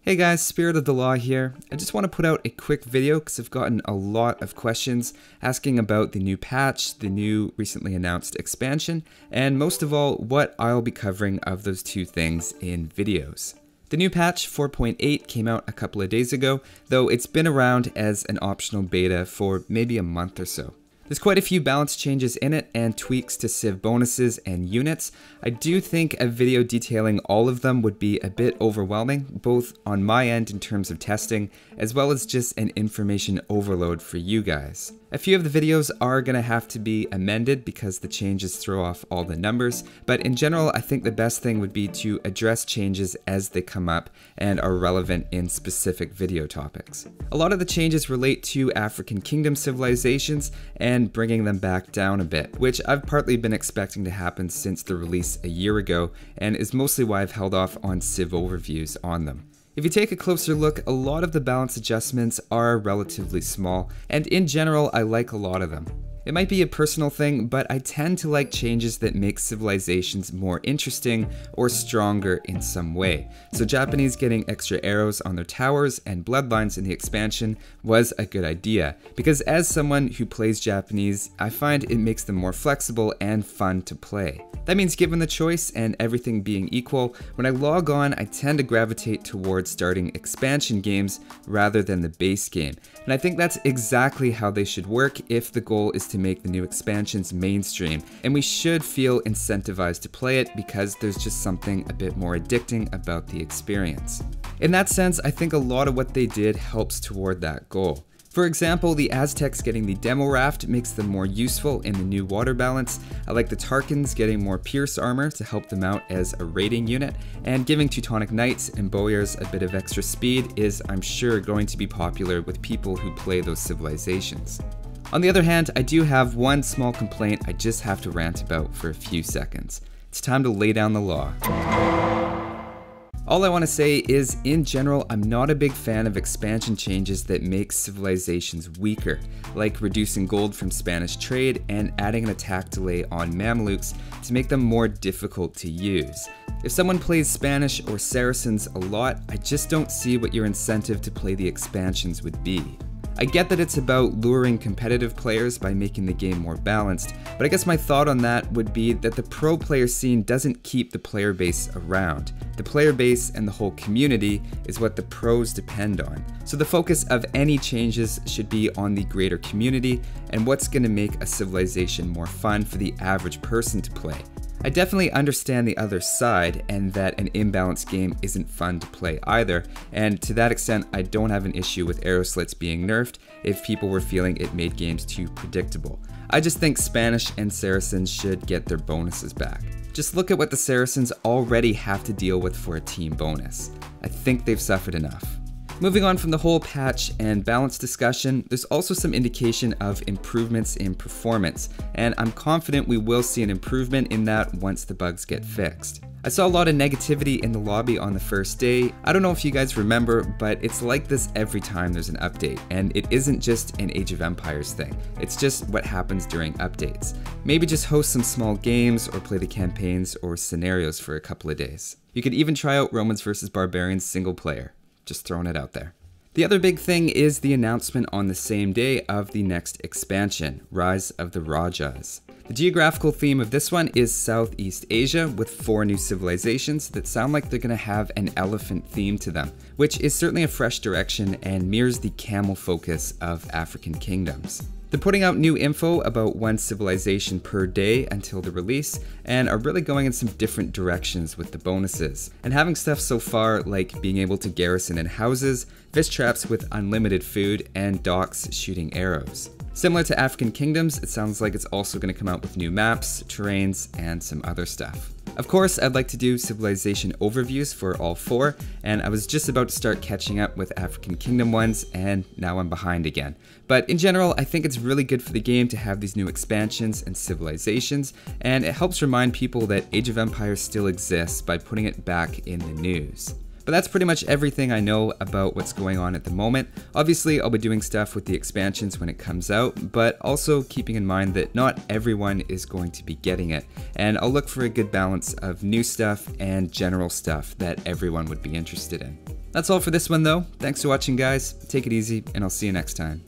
Hey guys, Spirit of the Law here. I just want to put out a quick video because I've gotten a lot of questions asking about the new patch, the new recently announced expansion, and most of all, what I'll be covering of those two things in videos. The new patch 4.8 came out a couple of days ago, though it's been around as an optional beta for maybe a month or so. There's quite a few balance changes in it and tweaks to Civ bonuses and units. I do think a video detailing all of them would be a bit overwhelming, both on my end in terms of testing, as well as just an information overload for you guys. A few of the videos are going to have to be amended because the changes throw off all the numbers, but in general I think the best thing would be to address changes as they come up and are relevant in specific video topics. A lot of the changes relate to African Kingdom civilizations and bringing them back down a bit, which I've partly been expecting to happen since the release a year ago, and is mostly why I've held off on Civ overviews on them. If you take a closer look, a lot of the balance adjustments are relatively small, and in general I like a lot of them. It might be a personal thing, but I tend to like changes that make civilizations more interesting or stronger in some way. So Japanese getting extra arrows on their towers and bloodlines in the expansion was a good idea, because as someone who plays Japanese, I find it makes them more flexible and fun to play. That means given the choice and everything being equal, when I log on I tend to gravitate towards starting expansion games rather than the base game. And I think that's exactly how they should work if the goal is to make the new expansions mainstream, and we should feel incentivized to play it because there's just something a bit more addicting about the experience. In that sense, I think a lot of what they did helps toward that goal. For example, the Aztecs getting the demo raft makes them more useful in the new water balance. I like the Tarkans getting more pierce armor to help them out as a raiding unit, and giving Teutonic Knights and Boyars a bit of extra speed is, I'm sure, going to be popular with people who play those civilizations. On the other hand, I do have one small complaint I just have to rant about for a few seconds. It's time to lay down the law. All I want to say is, in general, I'm not a big fan of expansion changes that make civilizations weaker, like reducing gold from Spanish trade and adding an attack delay on Mamelukes to make them more difficult to use. If someone plays Spanish or Saracens a lot, I just don't see what your incentive to play the expansions would be. I get that it's about luring competitive players by making the game more balanced, but I guess my thought on that would be that the pro player scene doesn't keep the player base around. The player base and the whole community is what the pros depend on. So the focus of any changes should be on the greater community and what's going to make a civilization more fun for the average person to play. I definitely understand the other side, and that an imbalanced game isn't fun to play either, and to that extent I don't have an issue with arrow slits being nerfed if people were feeling it made games too predictable. I just think Spanish and Saracens should get their bonuses back. Just look at what the Saracens already have to deal with for a team bonus. I think they've suffered enough. Moving on from the whole patch and balance discussion, there's also some indication of improvements in performance, and I'm confident we will see an improvement in that once the bugs get fixed. I saw a lot of negativity in the lobby on the first day. I don't know if you guys remember, but it's like this every time there's an update, and it isn't just an Age of Empires thing, it's just what happens during updates. Maybe just host some small games or play the campaigns or scenarios for a couple of days. You could even try out Romans vs. Barbarians single player. Just throwing it out there. The other big thing is the announcement on the same day of the next expansion, Rise of the Rajas. The geographical theme of this one is Southeast Asia, with 4 new civilizations that sound like they're going to have an elephant theme to them, which is certainly a fresh direction and mirrors the camel focus of African kingdoms. They're putting out new info about one civilization per day until the release, and are really going in some different directions with the bonuses. And having stuff so far like being able to garrison in houses, fish traps with unlimited food, and docks shooting arrows. Similar to African Kingdoms, it sounds like it's also going to come out with new maps, terrains, and some other stuff. Of course, I'd like to do civilization overviews for all 4, and I was just about to start catching up with African Kingdom ones, and now I'm behind again. But in general, I think it's really good for the game to have these new expansions and civilizations, and it helps remind people that Age of Empires still exists by putting it back in the news. But that's pretty much everything I know about what's going on at the moment. Obviously, I'll be doing stuff with the expansions when it comes out, but also keeping in mind that not everyone is going to be getting it, and I'll look for a good balance of new stuff and general stuff that everyone would be interested in. That's all for this one though. Thanks for watching guys, take it easy, and I'll see you next time.